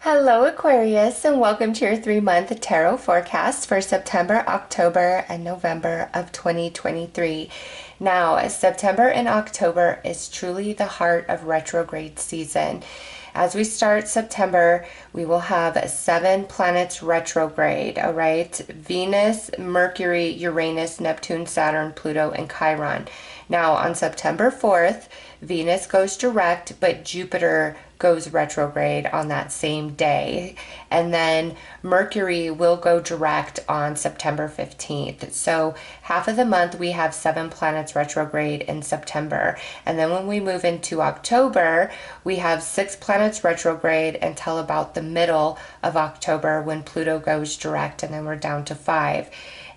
Hello, Aquarius, and welcome to your 3-month tarot forecast for September, October, and November of 2023. Now, September and October is truly the heart of retrograde season. As we start September, we will have 7 planets retrograde, all right? Venus, Mercury, Uranus, Neptune, Saturn, Pluto, and Chiron. Now, on September 4th, Venus goes direct, but Jupiter goes retrograde on that same day. And then Mercury will go direct on September 15th. So half of the month we have 7 planets retrograde in September. And then when we move into October, we have 6 planets retrograde until about the middle of October when Pluto goes direct, and then we're down to 5.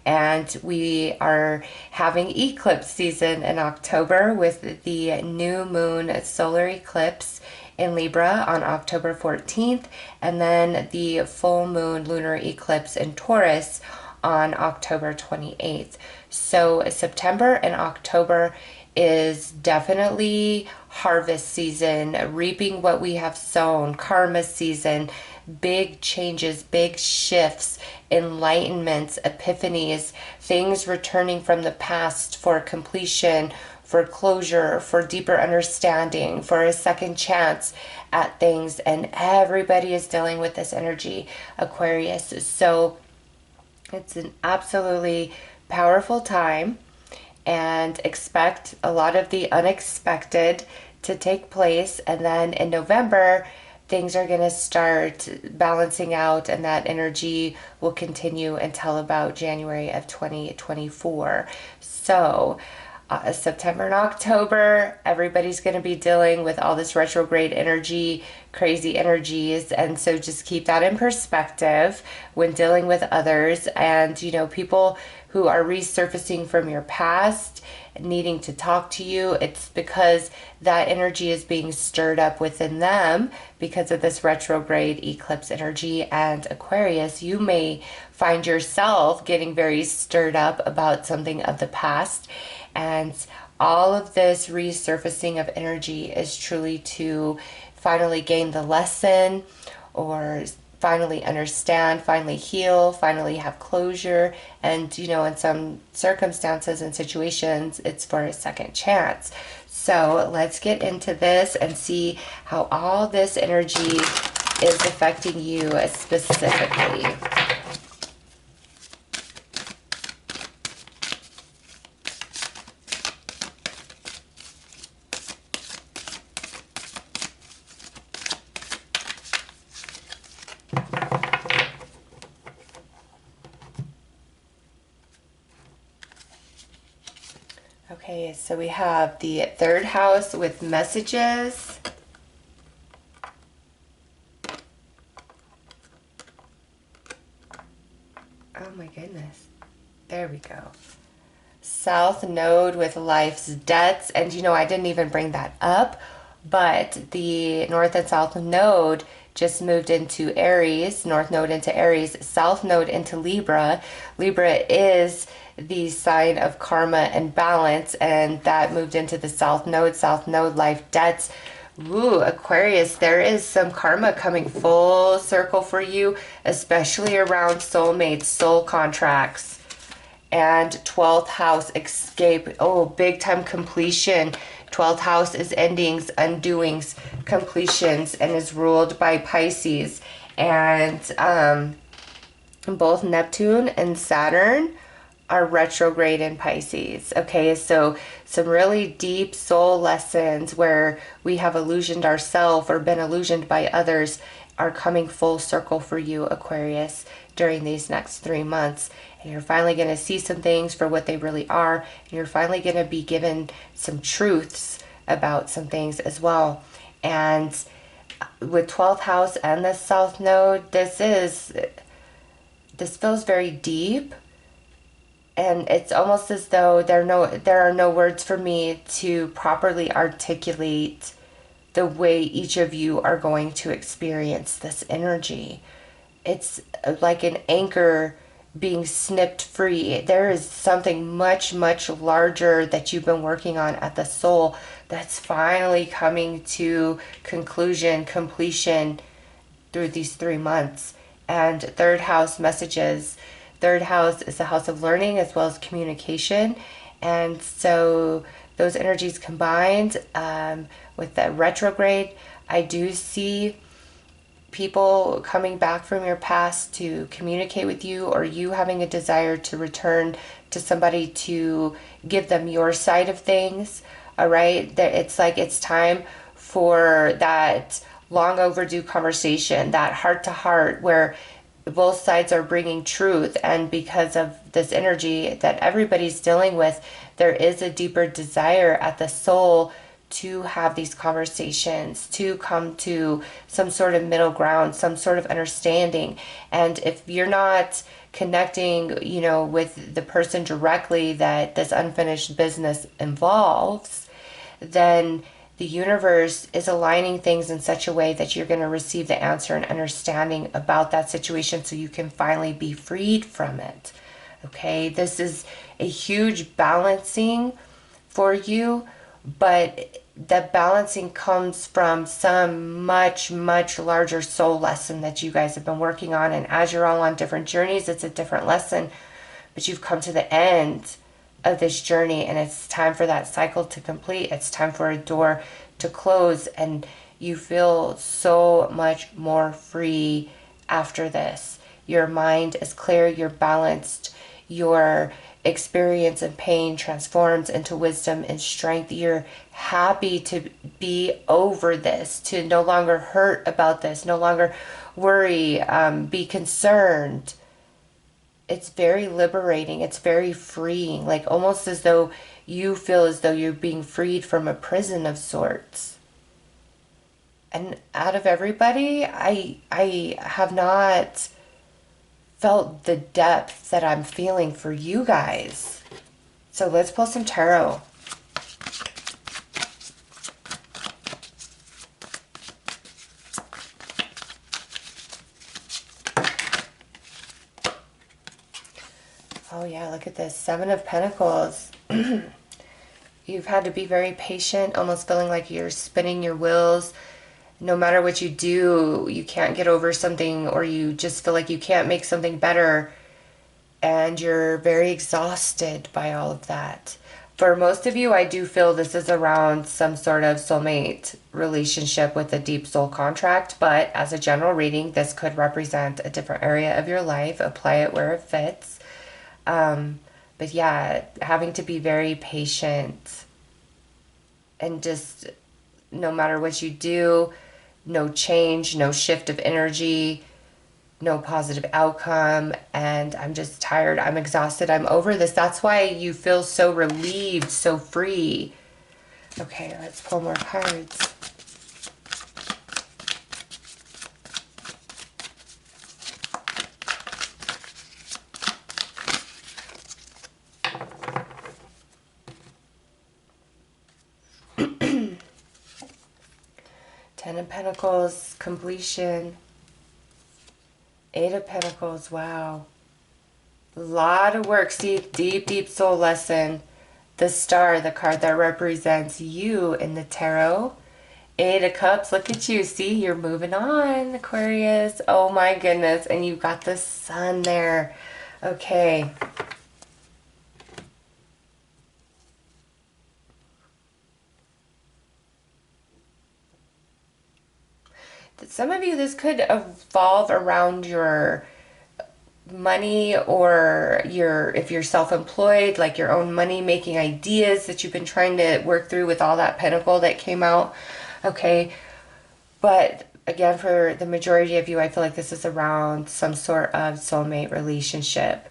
And we are having eclipse season in October with the new moon solar eclipse in Libra on October 14th, and then the full moon lunar eclipse in Taurus on October 28th. So September and October is definitely harvest season, reaping what we have sown, karma season, big changes, big shifts, enlightenments, epiphanies, things returning from the past for completion, for closure, for deeper understanding, for a second chance at things. And everybody is dealing with this energy, Aquarius. So it's an absolutely powerful time, and expect a lot of the unexpected to take place. And then in November, things are going to start balancing out, and that energy will continue until about January of 2024. So September and October, everybody's going to be dealing with all this retrograde energy, crazy energies. And so just keep that in perspective when dealing with others. And, people who are resurfacing from your past, needing to talk to you, it's because that energy is being stirred up within them because of this retrograde eclipse energy. And Aquarius, you may find yourself getting very stirred up about something of the past. And all of this resurfacing of energy is truly to finally gain the lesson, or finally understand, finally heal, finally have closure. And, in some circumstances and situations, it's for a second chance. So let's get into this and see how all this energy is affecting you specifically. Okay, so we have the 3rd house with messages. Oh my goodness. There we go. South node with life's debts. And I didn't even bring that up, but the north and south node just moved into Aries, north node into Aries, south node into Libra. Libra is the sign of karma and balance, and that moved into the south node life debts. Ooh, Aquarius, there is some karma coming full circle for you, especially around soulmates, soul contracts. And 12th house escape. Oh, big time completion. 12th house is endings, undoings, completions, and is ruled by Pisces. And both Neptune and Saturn are retrograde in Pisces. Okay, so some really deep soul lessons where we have illusioned ourselves or been illusioned by others are coming full circle for you, Aquarius, during these next 3 months. And you're finally going to see some things for what they really are. And you're finally going to be given some truths about some things as well. And with 12th house and the south node, this feels very deep. And it's almost as though there are no words for me to properly articulate the way each of you are going to experience this energy. It's like an anchor being snipped free. There is something much, much larger that you've been working on at the soul that's finally coming to conclusion, completion, through these 3 months. And third house messages. Third house is the house of learning as well as communication. And so those energies combined with the retrograde, I do see people coming back from your past to communicate with you, or you having a desire to return to somebody to give them your side of things. All right, it's like it's time for that long overdue conversation, that heart to heart, where both sides are bringing truth. And because of this energy that everybody's dealing with, there is a deeper desire at the soul to have these conversations, to come to some sort of middle ground, some sort of understanding. And if you're not connecting, you know, with the person directly that this unfinished business involves, then the universe is aligning things in such a way that you're going to receive the answer and understanding about that situation so you can finally be freed from it. Okay, this is a huge balancing for you, but the balancing comes from some much, much larger soul lesson that you guys have been working on. And as you're all on different journeys, it's a different lesson, but you've come to the end of this journey, and it's time for that cycle to complete. It's time for a door to close, and you feel so much more free after this. Your mind is clear, you're balanced, your experience and pain transforms into wisdom and strength. You're happy to be over this, to no longer hurt about this, no longer worry, be concerned. It's very liberating. It's very freeing, like almost as though you feel as though you're being freed from a prison of sorts. And out of everybody, I have not felt the depth that I'm feeling for you guys. So let's pull some tarot. Oh yeah, look at this. 7 of Pentacles. You've had to be very patient, almost feeling like you're spinning your wheels. No matter what you do, you can't get over something, or you just feel like you can't make something better. And you're very exhausted by all of that. For most of you, I do feel this is around some sort of soulmate relationship with a deep soul contract. But as a general reading, this could represent a different area of your life. Apply it where it fits. But yeah, having to be very patient, and just no matter what you do, no change, no shift of energy, no positive outcome. And I'm just tired. I'm exhausted. I'm over this. That's why you feel so relieved, so free. Okay, let's pull more cards. Ten of Pentacles, completion. 8 of Pentacles, wow. A lot of work. See, deep, deep soul lesson. The Star, the card that represents you in the tarot. 8 of Cups, look at you. See, you're moving on, Aquarius. Oh my goodness. And you've got the Sun there. Okay. Some of you, this could evolve around your money, or if you're self-employed, like your own money making ideas that you've been trying to work through with all that pentacle that came out. Okay. But again, for the majority of you, I feel like this is around some sort of soulmate relationship.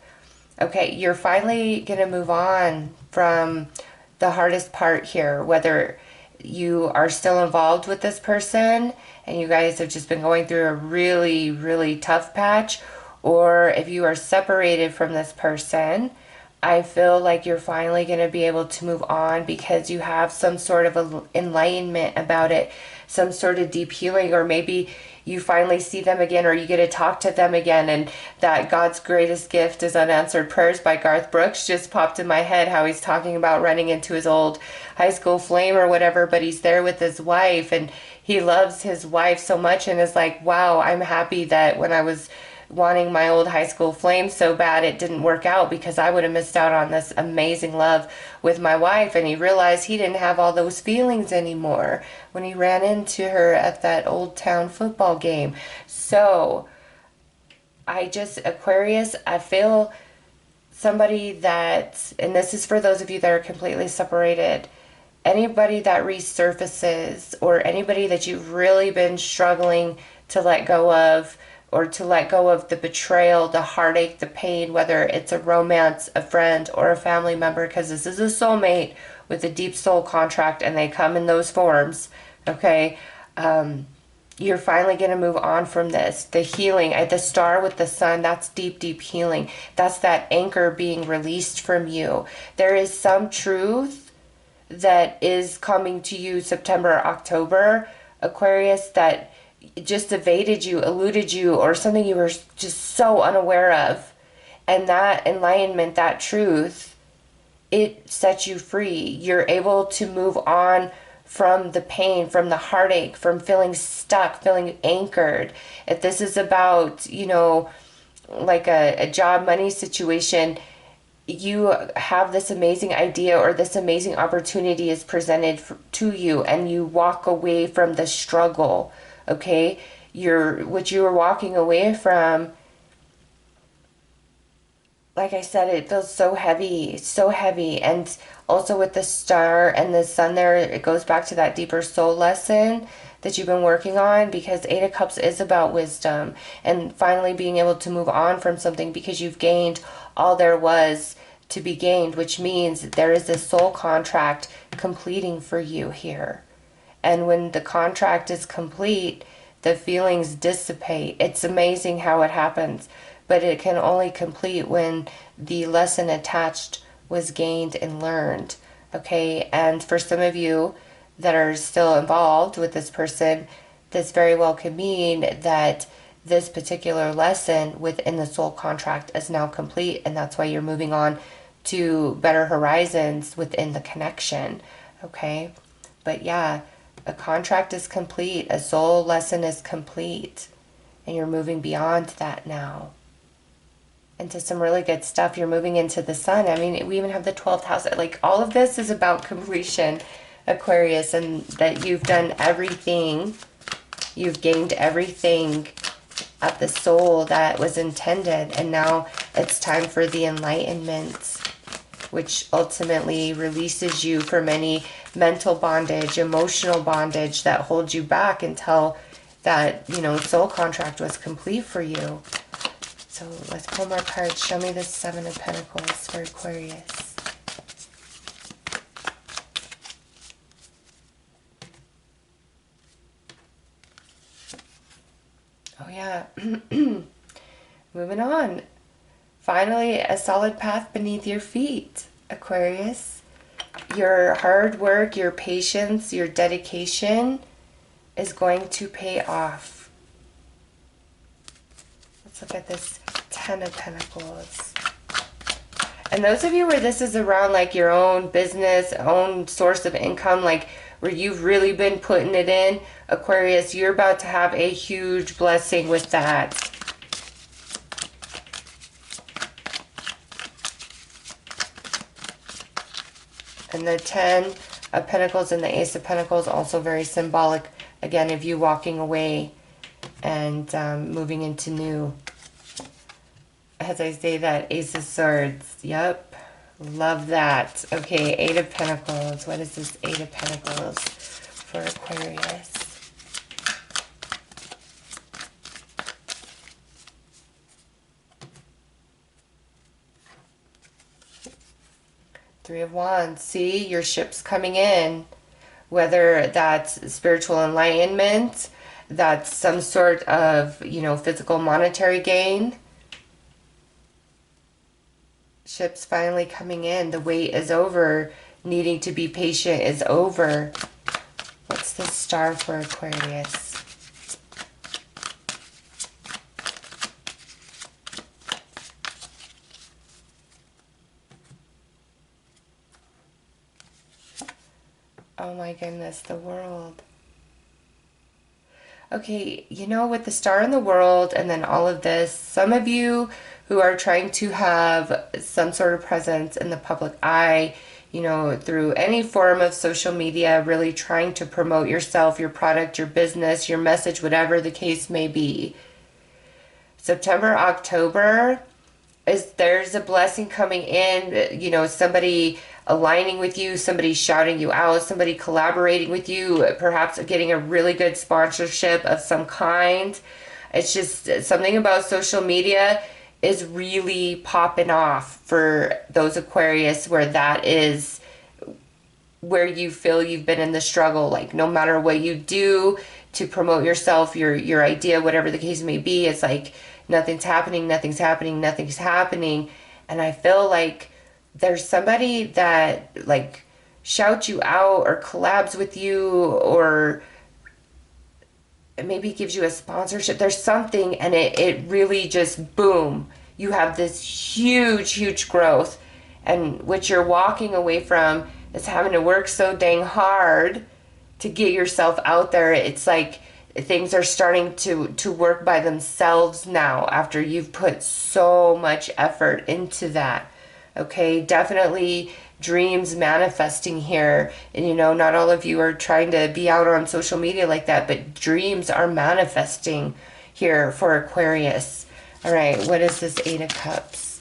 Okay. You're finally going to move on from the hardest part here, whether you are still involved with this person and you guys have just been going through a really, really tough patch, or if you are separated from this person, I feel like you're finally going to be able to move on because you have some sort of enlightenment about it, some sort of deep healing, or maybe you finally see them again, or you get to talk to them again. And that God's greatest gift is unanswered prayers by Garth Brooks just popped in my head, how he's talking about running into his old high school flame or whatever, but he's there with his wife and he loves his wife so much and is like, wow, I'm happy that when I was wanting my old high school flame so bad it didn't work out, because I would have missed out on this amazing love with my wife. And he realized he didn't have all those feelings anymore when he ran into her at that old town football game. So Aquarius, I feel somebody that, and this is for those of you that are completely separated, anybody that resurfaces, or anybody that you've really been struggling to let go of, or to let go of the betrayal, the heartache, the pain, whether it's a romance, a friend, or a family member, because this is a soulmate with a deep soul contract and they come in those forms, okay? You're finally going to move on from this. The healing, the star with the sun, that's deep, deep healing. That's that anchor being released from you. There is some truth that is coming to you September, October, Aquarius, that just evaded you, eluded you, or something you were just so unaware of. And that enlightenment, that truth, it sets you free. You're able to move on from the pain, from the heartache, from feeling stuck, feeling anchored. If this is about, like a job money situation, you have this amazing idea or this amazing opportunity is presented to you, and you walk away from the struggle, okay? What you were walking away from, like I said, it feels so heavy, so heavy. And also with the star and the sun there, it goes back to that deeper soul lesson that you've been working on, because Eight of Cups is about wisdom and finally being able to move on from something, because you've gained all there was to be gained, which means there is a soul contract completing for you here. And when the contract is complete, the feelings dissipate. It's amazing how it happens, but it can only complete when the lesson attached was gained and learned, okay? And for some of you that are still involved with this person, this very well could mean that this particular lesson within the soul contract is now complete, and that's why you're moving on to better horizons within the connection, okay? But yeah, a contract is complete, a soul lesson is complete, and you're moving beyond that now into some really good stuff. You're moving into the sun. I mean, we even have the 12th house. Like, all of this is about completion, Aquarius, and that you've done everything. You've gained everything at the soul that was intended. And now it's time for the enlightenment, which ultimately releases you from any mental bondage, emotional bondage that holds you back until that, soul contract was complete for you. So let's pull more cards. Show me the Seven of Pentacles for Aquarius. Oh yeah. Moving on. Finally, a solid path beneath your feet, Aquarius. Your hard work, your patience, your dedication is going to pay off. Let's look at this Ten of Pentacles. And those of you where this is around like your own business, own source of income, like where you've really been putting it in, Aquarius, you're about to have a huge blessing with that. And the Ten of Pentacles and the Ace of Pentacles, also very symbolic, again, of you walking away and moving into new. As I say that, Ace of Swords. Yep. Love that. Okay, Eight of Pentacles. What is this Eight of Pentacles for Aquarius? Three of Wands. See, your ship's coming in. Whether that's spiritual enlightenment, that's some sort of, physical monetary gain. Ship's finally coming in. The wait is over. Needing to be patient is over. What's the star for Aquarius? Oh my goodness, the World. Okay, with the star in the world and then all of this, some of you who are trying to have some sort of presence in the public eye, through any form of social media, really trying to promote yourself, your product, your business, your message, whatever the case may be. September, October, there's a blessing coming in, somebody aligning with you, somebody shouting you out, somebody collaborating with you, perhaps getting a really good sponsorship of some kind. It's just something about social media is really popping off for those Aquarius, where that is where you feel you've been in the struggle. Like, no matter what you do to promote yourself, your idea, whatever the case may be, it's like nothing's happening, nothing's happening, nothing's happening. And I feel like there's somebody that like shouts you out or collabs with you, or maybe gives you a sponsorship. There's something, and it really just boom, you have this huge growth, and what you're walking away from is having to work so dang hard to get yourself out there. It's like things are starting to work by themselves now after you've put so much effort into that. Okay, definitely dreams manifesting here. And not all of you are trying to be out on social media like that, but dreams are manifesting here for Aquarius. All right, what is this Eight of Cups?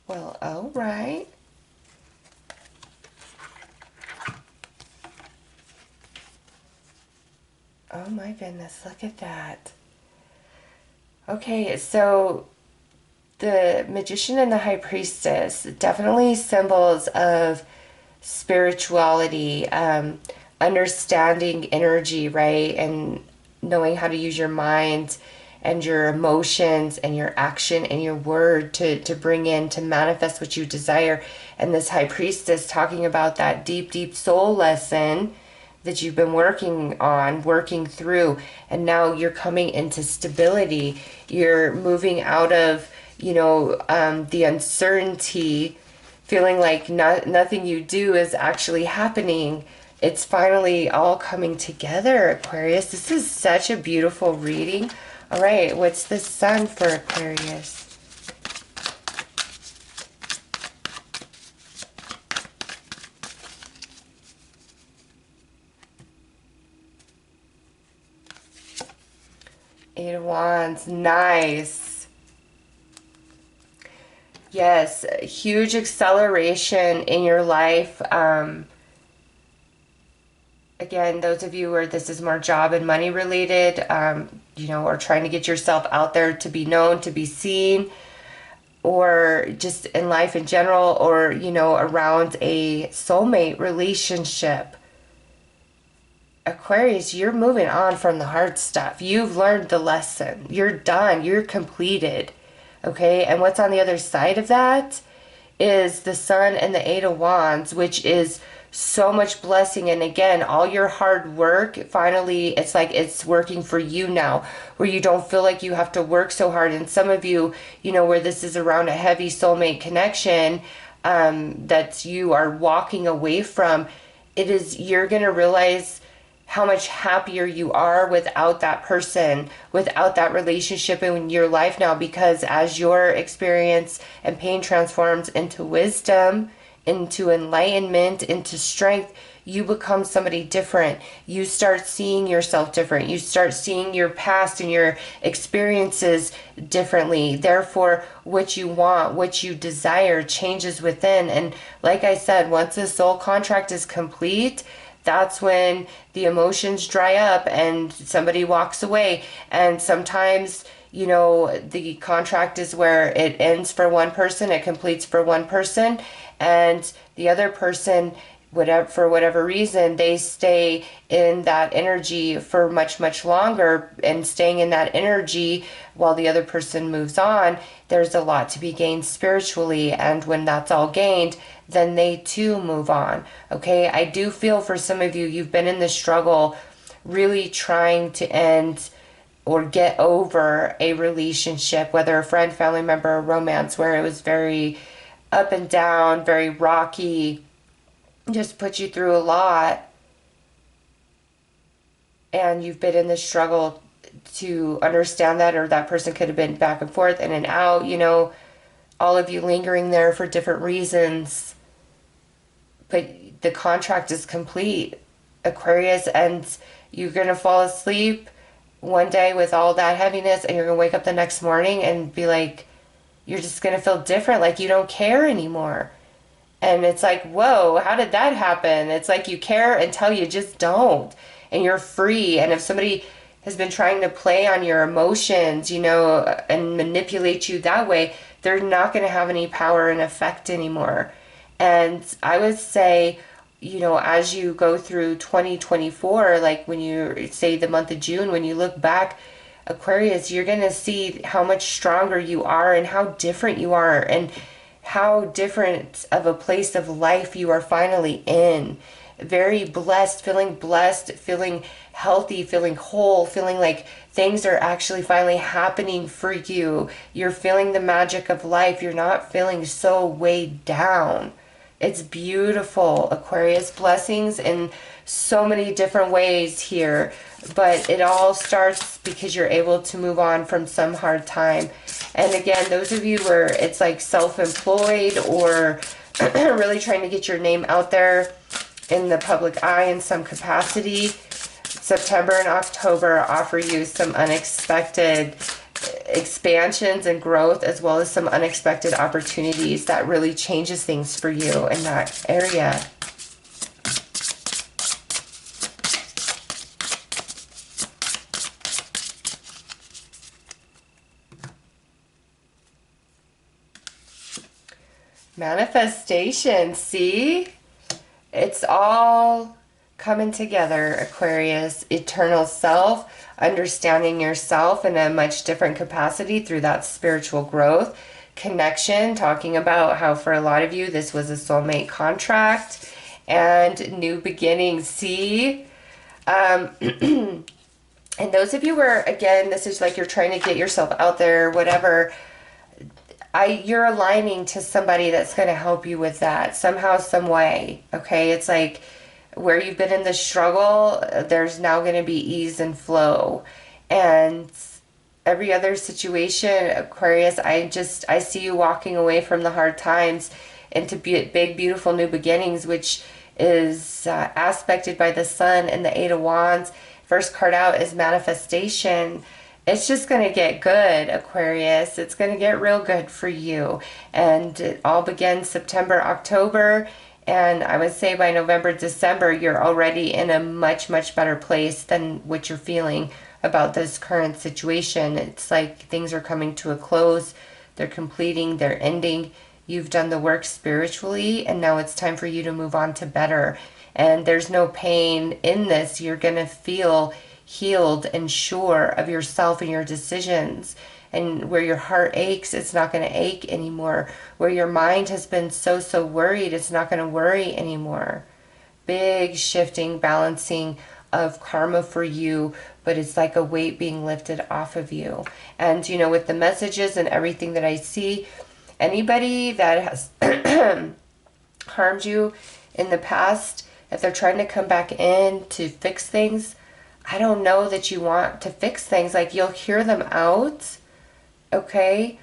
Well, all right. Oh my goodness, look at that. Okay, so the Magician and the High Priestess, definitely symbols of spirituality, understanding energy, right? And knowing how to use your mind and your emotions and your action and your word to bring in, to manifest what you desire. And this High Priestess talking about that deep soul lesson that you've been working through, and now you're coming into stability. You're moving out of, the uncertainty, feeling like nothing you do is actually happening. It's finally all coming together, Aquarius. This is such a beautiful reading. All right, what's the sun for Aquarius? Eight of Wands, nice. Yes, huge acceleration in your life. Again, those of you where this is more job and money related, or trying to get yourself out there to be known, to be seen, or just in life in general, or, around a soulmate relationship. Aquarius, you're moving on from the hard stuff. You've learned the lesson. You're done. You're completed. Okay? And what's on the other side of that is the Sun and the Eight of Wands, which is so much blessing. And again, all your hard work, finally, it's like it's working for you now, where you don't feel like you have to work so hard. And some of you, where this is around a heavy soulmate connection, that you are walking away from, you're going to realize how much happier you are without that person, without that relationship in your life now, because as your experience and pain transforms into wisdom, into enlightenment, into strength, you become somebody different. You start seeing yourself different. You start seeing your past and your experiences differently. Therefore, what you want, what you desire changes within. And like I said, once the soul contract is complete, that's when the emotions dry up and somebody walks away. And sometimes, the contract is where it ends for one person, it completes for one person, and the other person, for whatever reason, they stay in that energy for much longer, and staying in that energy while the other person moves on, there's a lot to be gained spiritually. And when that's all gained, then they too move on. Okay, I do feel for some of you, you've been in this struggle really trying to end or get over a relationship, whether a friend, family member, or romance, where it was very up and down, very rocky, just put you through a lot, and you've been in this struggle to understand that, or that person could have been back and forth, in and out, all of you lingering there for different reasons, but the contract is complete, Aquarius, and you're going to fall asleep one day with all that heaviness, and you're going to wake up the next morning and be like, you're just going to feel different, like you don't care anymore. And it's like, whoa, how did that happen? It's like you care until you just don't, and you're free. And if somebody has been trying to play on your emotions, and manipulate you that way, they're not going to have any power and effect anymore. And I would say, as you go through 2024, like when you say the month of June, when you look back, Aquarius, you're going to see how much stronger you are and how different you are and how different of a place of life you are finally in. Very blessed, feeling healthy, feeling whole, feeling like things are actually finally happening for you. You're feeling the magic of life. You're not feeling so weighed down. It's beautiful, Aquarius. Blessings in so many different ways here, but it all starts because you're able to move on from some hard time. And again, those of you where it's like self-employed or really trying to get your name out there in the public eye in some capacity, September and October offer you some unexpected expansions and growth, as well as some unexpected opportunities that really changes things for you in that area. Manifestation, see? It's all coming together, Aquarius. Eternal self, understanding yourself in a much different capacity through that spiritual growth. Connection, talking about how for a lot of you this was a soulmate contract. And new beginnings, see? And those of you where, again, this is like you're trying to get yourself out there, whatever, you're aligning to somebody that's going to help you with that somehow, some way, okay? It's like where you've been in the struggle, there's now going to be ease and flow. And every other situation, Aquarius, I see you walking away from the hard times into big, beautiful new beginnings, which is aspected by the Sun and the Eight of Wands. First card out is manifestation. It's just going to get good, Aquarius. It's going to get real good for you. And it all begins September, October. And I would say by November, December, you're already in a much, much better place than what you're feeling about this current situation. It's like things are coming to a close. They're completing, they're ending. You've done the work spiritually, and now it's time for you to move on to better. And there's no pain in this. You're going to feel healed and sure of yourself and your decisions. And where your heart aches, it's not going to ache anymore. Where your mind has been so worried, it's not going to worry anymore. Big shifting, balancing of karma for you, but it's like a weight being lifted off of you. And, with the messages and everything that I see, anybody that has harmed you in the past, if they're trying to come back in to fix things, I don't know that you want to fix things. Like, you'll hear them out, okay?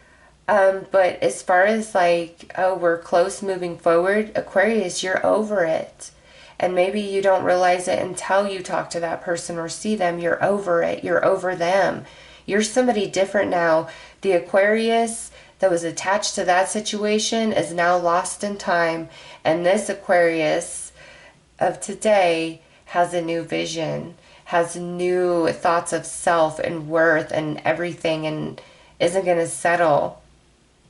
But as far as like, oh, we're close moving forward, Aquarius, you're over it. And maybe you don't realize it until you talk to that person or see them. You're over it. You're over them. You're somebody different now. The Aquarius that was attached to that situation is now lost in time. And this Aquarius of today has a new vision, has new thoughts of self and worth and everything, and isn't going to settle,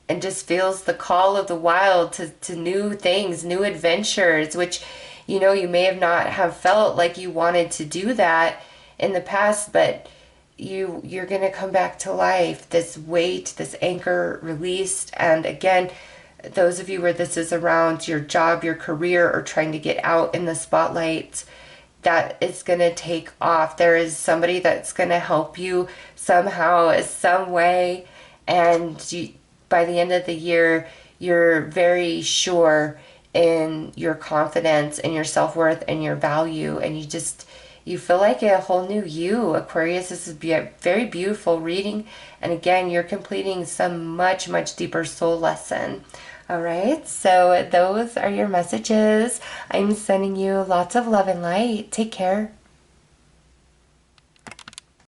and just feels the call of the wild to new things, new adventures, which, you may have not have felt like you wanted to do that in the past, but you're going to come back to life. This weight, this anchor released. And again, those of you where this is around your job, your career, or trying to get out in the spotlight, that is going to take off. There is somebody that's going to help you somehow, some way, and by the end of the year, you're very sure in your confidence and your self-worth and your value, and you feel like a whole new you. Aquarius, this is a very beautiful reading, and again, you're completing some much, much deeper soul lesson. All right, so those are your messages. I'm sending you lots of love and light. Take care.